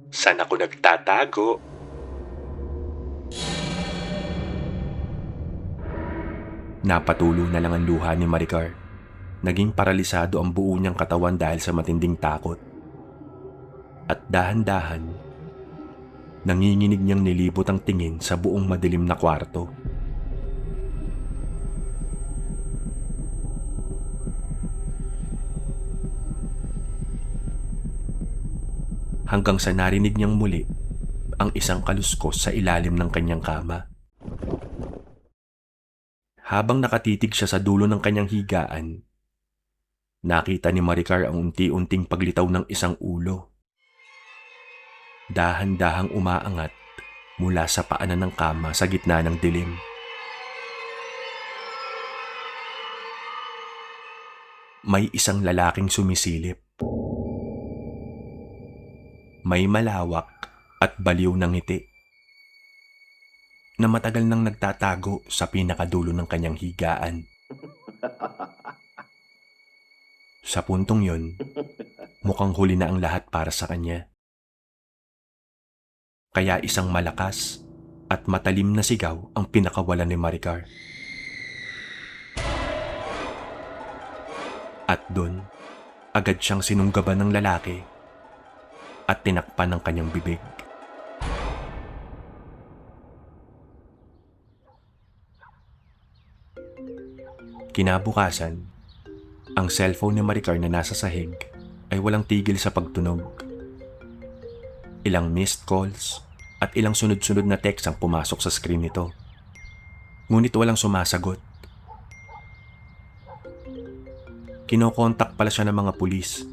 saan ako nagtatago? Napatulo na lang ang luha ni Maricar. Naging paralisado ang buo niyang katawan dahil sa matinding takot. At dahan-dahan, nanginginig niyang nilibot ang tingin sa buong madilim na kwarto. Hanggang sa narinig niyang muli ang isang kaluskos sa ilalim ng kanyang kama. Habang nakatitig siya sa dulo ng kanyang higaan, nakita ni Maricar ang unti-unting paglitaw ng isang ulo. Dahan-dahang umaangat mula sa paanan ng kama sa gitna ng dilim. May isang lalaking sumisilip. May malawak at baliw na ngiti na matagal nang nagtatago sa pinakadulo ng kanyang higaan. Sa puntong yun, mukhang huli na ang lahat para sa kanya. Kaya isang malakas at matalim na sigaw ang pinakawalan ni Maricar. At doon, agad siyang sinunggaban ng lalaki at tinakpan ng kanyang bibig. Kinabukasan, ang cellphone ni Maricar na nasa sahig ay walang tigil sa pagtunog. Ilang missed calls at ilang sunod-sunod na text ang pumasok sa screen nito. Ngunit walang sumasagot. Kinokontak pala siya ng mga pulis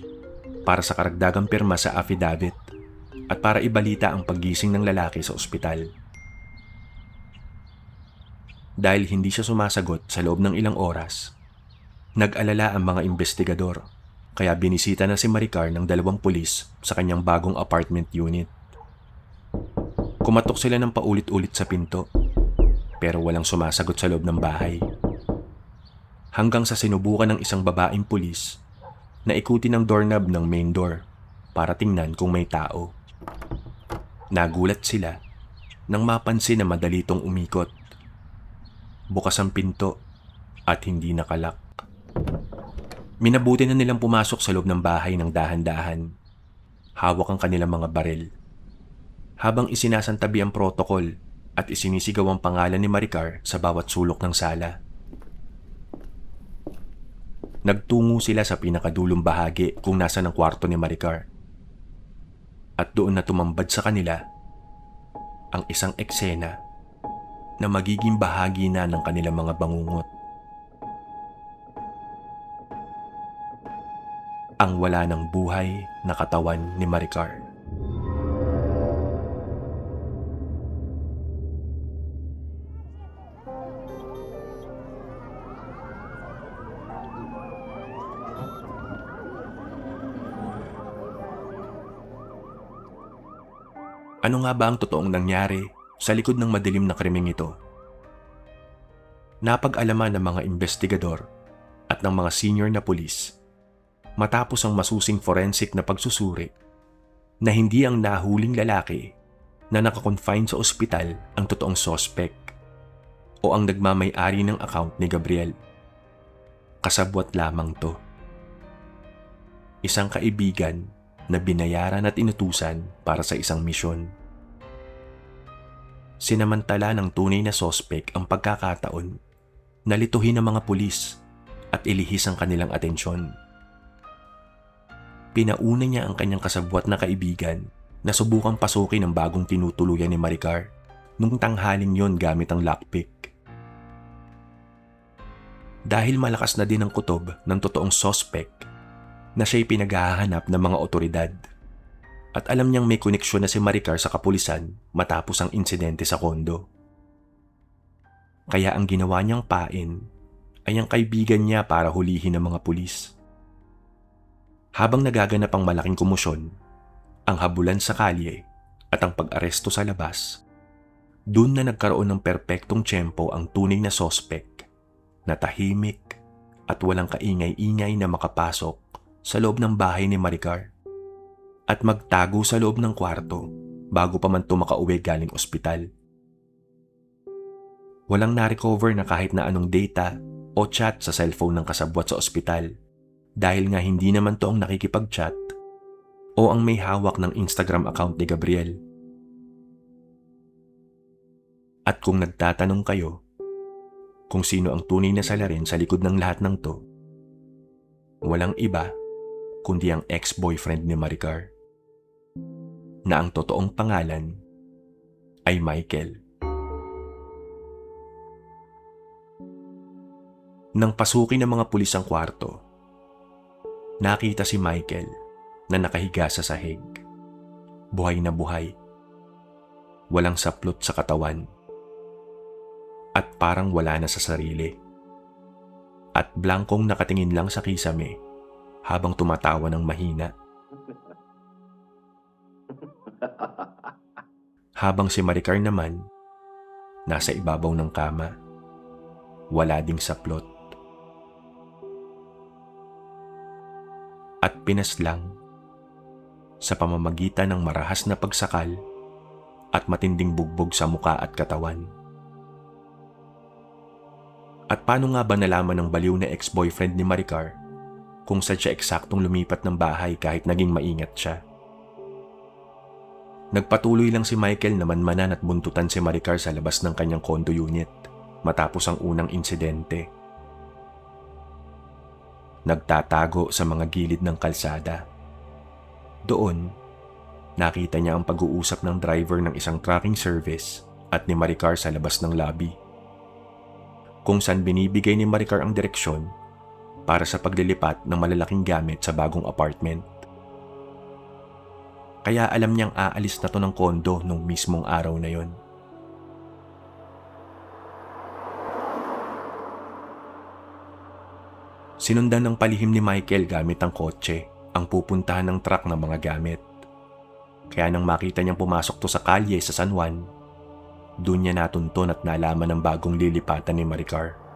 para sa karagdagang pirma sa affidavit at para ibalita ang paggising ng lalaki sa ospital. Dahil hindi siya sumasagot sa loob ng ilang oras, nag-alala ang mga investigador kaya binisita na si Maricar ng 2 pulis sa kanyang bagong apartment unit. Kumatok sila ng paulit-ulit sa pinto pero walang sumasagot sa loob ng bahay. Hanggang sa sinubukan ng isang babaeng pulis na ikutin ang doorknob ng main door para tingnan kung may tao. Nagulat sila nang mapansin na madali itong umikot. Bukas ang pinto at hindi nakalak. Minabuti na nilang pumasok sa loob ng bahay ng dahan-dahan. Hawak ang kanilang mga baril. Habang isinasantabi ang protokol at isinisigaw ang pangalan ni Maricar sa bawat sulok ng sala. Nagtungo sila sa pinakadulong bahagi kung nasa ng kwarto ni Maricar. At doon na tumambad sa kanila ang isang eksena na magiging bahagi na ng kanilang mga bangungot. Ang wala ng buhay na katawan ni Maricar. Ano nga ba ang totoong nangyari sa likod ng madilim na krimeng ito? Napag-alaman ng mga investigador at ng mga senior na pulis matapos ang masusing forensic na pagsusuri na hindi ang nahuling lalaki na nakakonfine sa ospital ang totoong suspect o ang nagmamay-ari ng account ni Gabriel. Kasabwat lamang to. Isang kaibigan na binayaran at inutusan para sa isang misyon. Sinamantala ng tunay na sospek ang pagkakataon na lituhin ng mga pulis at ilihis ang kanilang atensyon. Pinauna niya ang kanyang kasabwat na kaibigan na subukang pasukin ang bagong tinutuluyan ni Maricar nung tanghaling yon gamit ang lockpick. Dahil malakas na din ang kutob ng totoong sospek na siya'y pinaghahanap ng mga otoridad at alam niyang may koneksyon na si Maricar sa kapulisan matapos ang insidente sa kondo. Kaya ang ginawa niyang pain ay ang kaibigan niya para hulihin ng mga pulis. Habang nagaganap ang malaking komosyon, ang habulan sa kalye at ang pag-aresto sa labas, dun na nagkaroon ng perpektong tiyempo ang tunay na sospek na tahimik at walang kaingay-ingay na makapasok sa loob ng bahay ni Maricar at magtago sa loob ng kwarto bago pa man makauwi galing ospital. Walang na-recover na kahit na anong data o chat sa cellphone ng kasabwat sa ospital dahil nga hindi naman to ang nakikipag-chat o ang may hawak ng Instagram account ni Gabriel. At kung nagtatanong kayo kung sino ang tunay na salarin sa likod ng lahat ng to, walang iba kundi ang ex-boyfriend ni Maricar na ang totoong pangalan ay Michael. Nang pasukin ng mga pulis ang kwarto, nakita si Michael na nakahiga sa sahig. Buhay na buhay. Walang saplot sa katawan. At parang wala na sa sarili. At blankong nakatingin lang sa kisame habang tumatawa ng mahina. Habang si Maricar naman, nasa ibabaw ng kama. Wala ding saplot. At pinaslang sa pamamagitan ng marahas na pagsakal at matinding bugbog sa muka at katawan. At paano nga ba nalaman ng baliw na ex-boyfriend ni Maricar kung saan siya eksaktong lumipat ng bahay kahit naging maingat siya? Nagpatuloy lang si Michael na manmanan at buntutan si Maricar sa labas ng kanyang condo unit matapos ang unang insidente. Nagtatago sa mga gilid ng kalsada. Doon, nakita niya ang pag-uusap ng driver ng isang trucking service at ni Maricar sa labas ng lobby, kung saan binibigay ni Maricar ang direksyon para sa paglilipat ng malalaking gamit sa bagong apartment. Kaya alam niyang aalis na to ng kondo nung mismong araw na yon. Sinundan ng palihim ni Michael gamit ang kotse ang pupuntahan ng truck ng mga gamit. Kaya nang makita niyang pumasok to sa kalye sa San Juan, Doon niya natunton at nalaman ang bagong lilipatan ni Maricar.